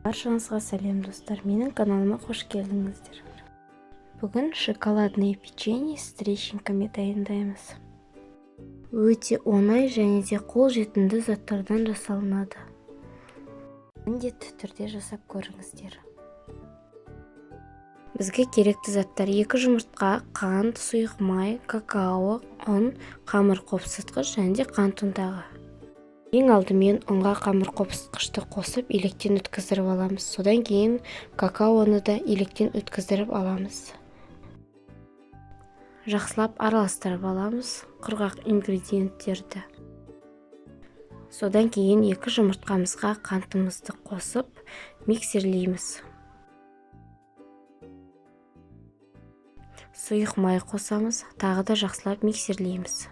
Баршаңызға сәлем достар, менің каналыма қош келдіңіздер. Бүгін шоколадный печенье с трещинками дайындаймыз. Өте оңай және де қолжетімді заттардан жасалынады. Міндетті түрде жасап көріңіздер. Бізге керекті заттар: 2 жұмыртқа, қант, сұйық май, какао, ұн, қамыр қопсытқыш және де қант ұнтағы. Ең алдымен ұнға қамыр қопсытқышты қосып електен өткіздіріп аламыз. Содан кейін какаоны да електен өткіздіріп аламыз. Жақсылап араластырып аламыз құрғақ ингредиенттерді. Содан кейін 2 жұмыртқамызға қантымызды қосып миксерлейміз. Сұйық май қосамыз, тағы да жақсылап миксерлейміз.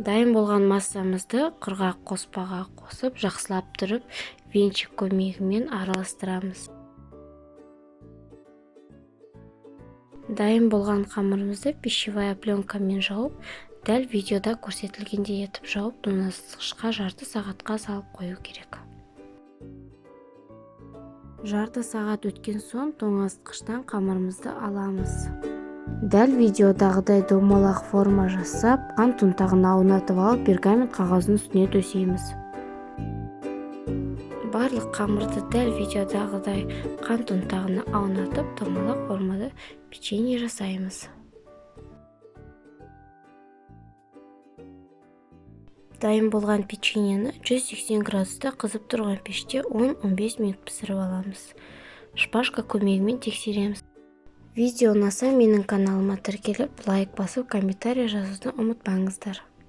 Дайын болған массамызды құрғақ қоспаға қосып, жақсылап тұрып, венчик көмегімен араластырамыз. Дайын болған қамырымызды пищевая пленкамен жауып, дәл видеода көрсетілгендей етіп жауып, тоңазытқышқа жарты сағатқа салып қою керек. Жарты сағат өткен соң тоңазытқыштан қамырымызды аламыз. Дәл видеодағыдай домалақ форма жасап, қант ұнтағын аунатып алып, пергамент қағаздың үстіне төсейміз. Барлық қамырды дәл видеодағыдай қант ұнтағына аунатып, домалақ формада печенье жасаймыз. Дайын болған печеньені 180 градуста қызып тұрған пеште 10-15 минут пісіріп аламыз. Шпажка көмегімен тексереміз. Видео ұнаса менің каналыма тіркеліп, лайк басып, комментарий жазуды ұмытпаңыздар.